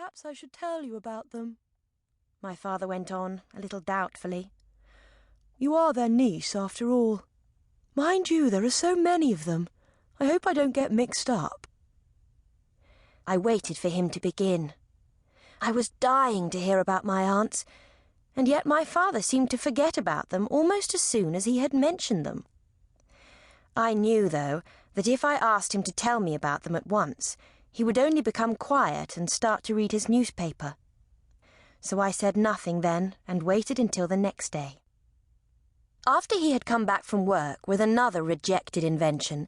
Perhaps I should tell you about them," my father went on, a little doubtfully. "You are their niece, after all. Mind you, there are so many of them. I hope I don't get mixed up." I waited for him to begin. I was dying to hear about my aunts, and yet my father seemed to forget about them almost as soon as he had mentioned them. I knew, though, that if I asked him to tell me about them at once, he would only become quiet and start to read his newspaper. So I said nothing then and waited until the next day. After he had come back from work with another rejected invention,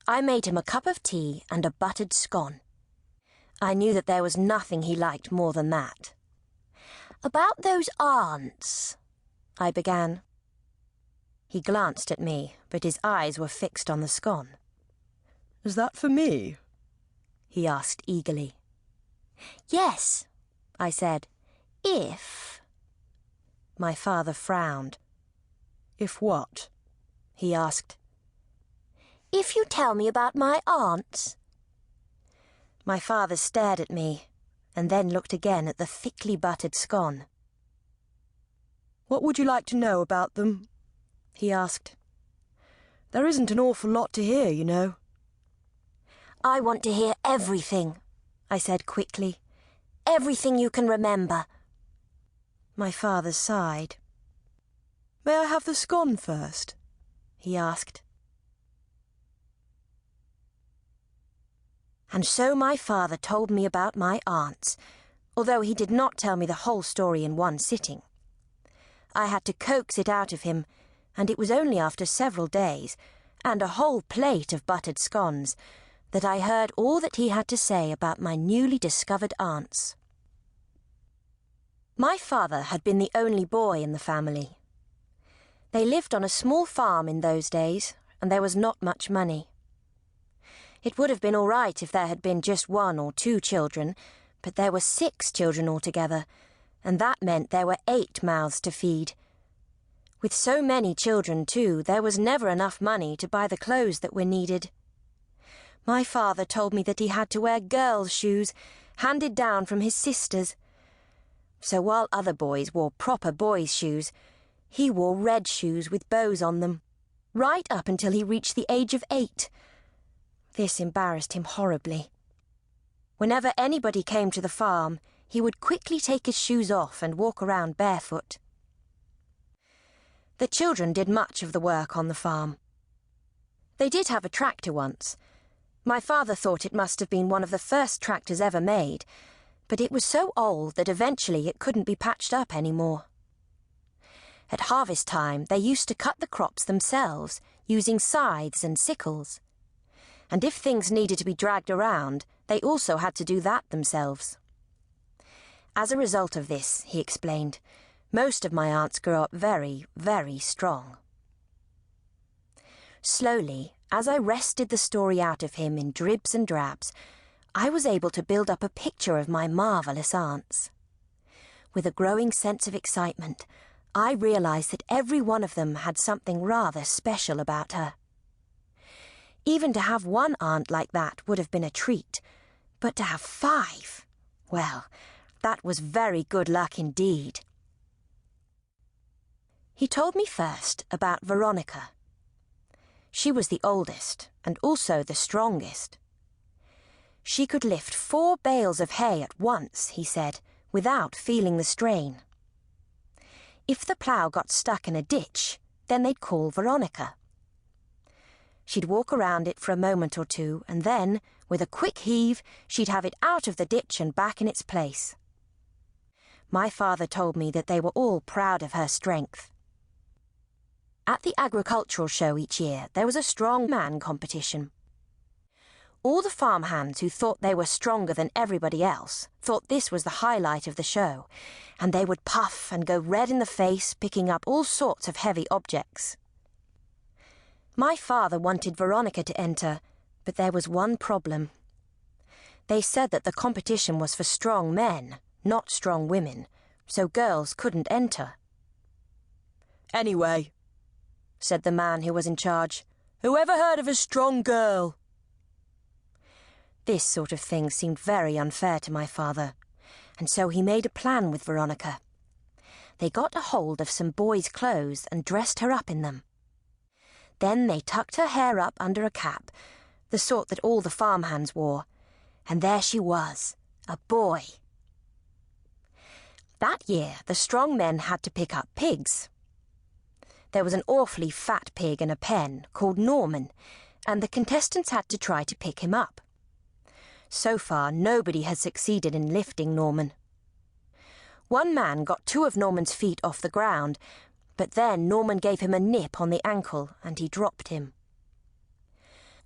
I made him a cup of tea and a buttered scone. I knew that there was nothing he liked more than that. "About those aunts," I began. He glanced at me, but his eyes were fixed on the scone. "Is that for me?" he asked eagerly. "Yes," I said, "if—" My father frowned. "If what?" he asked. "If you tell me about my aunts." My father stared at me, and then looked again at the thickly buttered scone. "What would you like to know about them?" he asked. "There isn't an awful lot to hear, you know." "I want to hear everything," I said quickly. "Everything you can remember." My father sighed. "May I have the scone first?" he asked. And so my father told me about my aunts, although he did not tell me the whole story in one sitting. I had to coax it out of him, and it was only after several days, and a whole plate of buttered scones, that I heard all that he had to say about my newly discovered aunts. My father had been the only boy in the family. They lived on a small farm in those days, and there was not much money. It would have been all right if there had been just 1 or 2 children, but there were 6 children altogether, and that meant there were 8 mouths to feed. With so many children, too, there was never enough money to buy the clothes that were needed. My father told me that he had to wear girls' shoes, handed down from his sisters. So while other boys wore proper boys' shoes, he wore red shoes with bows on them, right up until he reached the age of 8. This embarrassed him horribly. Whenever anybody came to the farm, he would quickly take his shoes off and walk around barefoot. The children did much of the work on the farm. They did have a tractor once. My father thought it must have been one of the first tractors ever made, but it was so old that eventually it couldn't be patched up anymore. At harvest time, they used to cut the crops themselves, using scythes and sickles. And if things needed to be dragged around, they also had to do that themselves. As a result of this, he explained, most of my aunts grew up very, very strong. Slowly, as I wrested the story out of him in dribs and drabs, I was able to build up a picture of my marvellous aunts. With a growing sense of excitement, I realised that every one of them had something rather special about her. Even to have one aunt like that would have been a treat, but to have 5, well, that was very good luck indeed. He told me first about Veronica. She was the oldest and also the strongest. She could lift 4 bales of hay at once, he said, without feeling the strain. If the plough got stuck in a ditch, then they'd call Veronica. She'd walk around it for a moment or 2, and then, with a quick heave, she'd have it out of the ditch and back in its place. My father told me that they were all proud of her strength. At the agricultural show each year, there was a strong man competition. All the farmhands who thought they were stronger than everybody else thought this was the highlight of the show, and they would puff and go red in the face, picking up all sorts of heavy objects. My father wanted Veronica to enter, but there was one problem. They said that the competition was for strong men, not strong women, so girls couldn't enter. "Anyway," said the man who was in charge, "who ever heard of a strong girl?" This sort of thing seemed very unfair to my father, and so he made a plan with Veronica. They got a hold of some boys' clothes and dressed her up in them. Then they tucked her hair up under a cap, the sort that all the farmhands wore, and there she was, a boy. That year, the strong men had to pick up pigs. There was an awfully fat pig in a pen called Norman, and the contestants had to try to pick him up. So far, nobody had succeeded in lifting Norman. One man got 2 of Norman's feet off the ground, but then Norman gave him a nip on the ankle and he dropped him.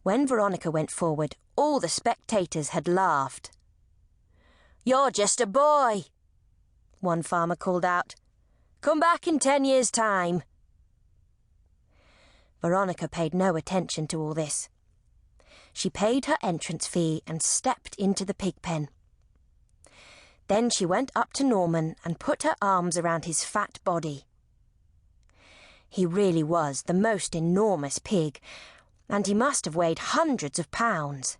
When Veronica went forward, all the spectators had laughed. "You're just a boy," one farmer called out. "Come back in 10 years' time." Veronica paid no attention to all this. She paid her entrance fee and stepped into the pig pen. Then she went up to Norman and put her arms around his fat body. He really was the most enormous pig, and he must have weighed hundreds of pounds.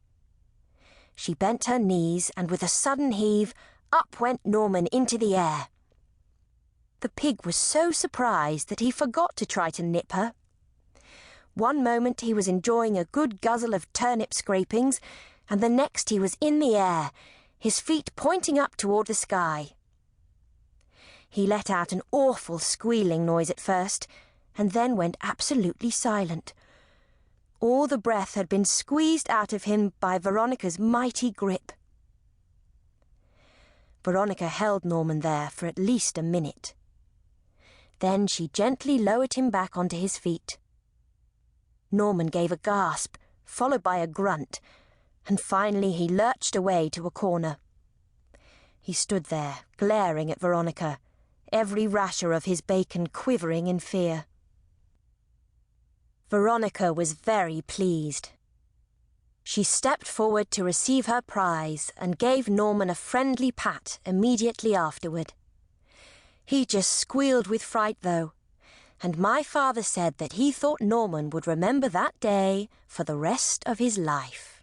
She bent her knees, and with a sudden heave, up went Norman into the air. The pig was so surprised that he forgot to try to nip her. One moment he was enjoying a good guzzle of turnip scrapings, and the next he was in the air, his feet pointing up toward the sky. He let out an awful squealing noise at first, and then went absolutely silent. All the breath had been squeezed out of him by Veronica's mighty grip. Veronica held Norman there for at least a minute. Then she gently lowered him back onto his feet. Norman gave a gasp, followed by a grunt, and finally he lurched away to a corner. He stood there, glaring at Veronica, every rasher of his bacon quivering in fear. Veronica was very pleased. She stepped forward to receive her prize and gave Norman a friendly pat immediately afterward. He just squealed with fright, though, and my father said that he thought Norman would remember that day for the rest of his life.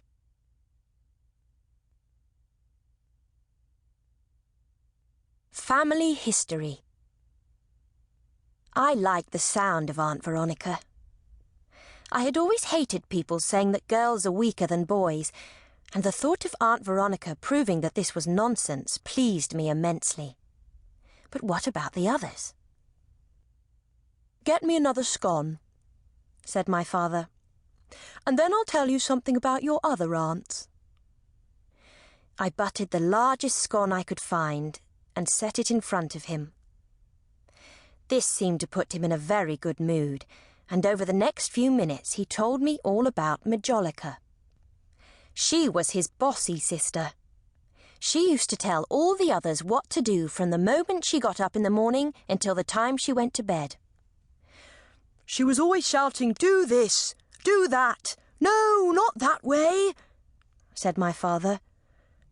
Family history. I liked the sound of Aunt Veronica. I had always hated people saying that girls are weaker than boys, and the thought of Aunt Veronica proving that this was nonsense pleased me immensely. But what about the others? "Get me another scone," said my father, "and then I'll tell you something about your other aunts." I buttered the largest scone I could find and set it in front of him. This seemed to put him in a very good mood, and over the next few minutes he told me all about Majolica. She was his bossy sister. She used to tell all the others what to do from the moment she got up in the morning until the time she went to bed. She was always shouting, "Do this, do that, no, not that way," said my father,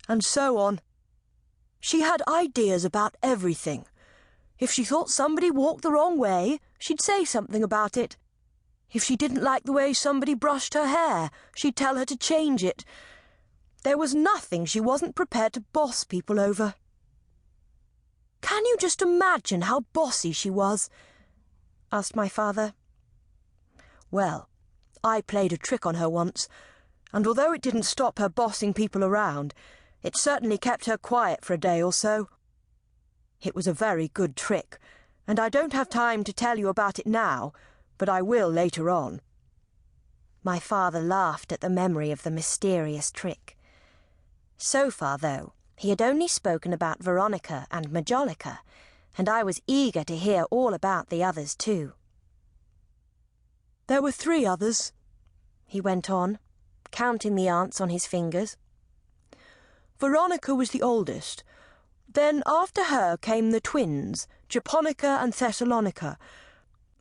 and so on. She had ideas about everything. If she thought somebody walked the wrong way, she'd say something about it. If she didn't like the way somebody brushed her hair, she'd tell her to change it. There was nothing she wasn't prepared to boss people over. "Can you just imagine how bossy she was?" asked my father. "Well, I played a trick on her once, and although it didn't stop her bossing people around, it certainly kept her quiet for a day or so. It was a very good trick, and I don't have time to tell you about it now, but I will later on." My father laughed at the memory of the mysterious trick. So far, though, he had only spoken about Veronica and Majolica, and I was eager to hear all about the others too. "There were 3 others," he went on, counting the aunts on his fingers. "Veronica was the oldest. Then after her came the twins, Japonica and Thessalonika.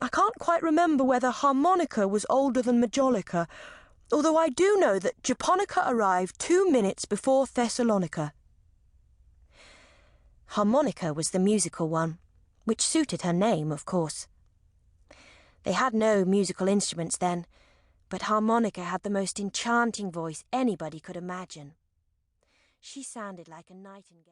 I can't quite remember whether Harmonica was older than Majolica, although I do know that Japonica arrived 2 minutes before Thessalonika." Harmonica was the musical one, which suited her name, of course. They had no musical instruments then, but Harmonica had the most enchanting voice anybody could imagine. She sounded like a nightingale.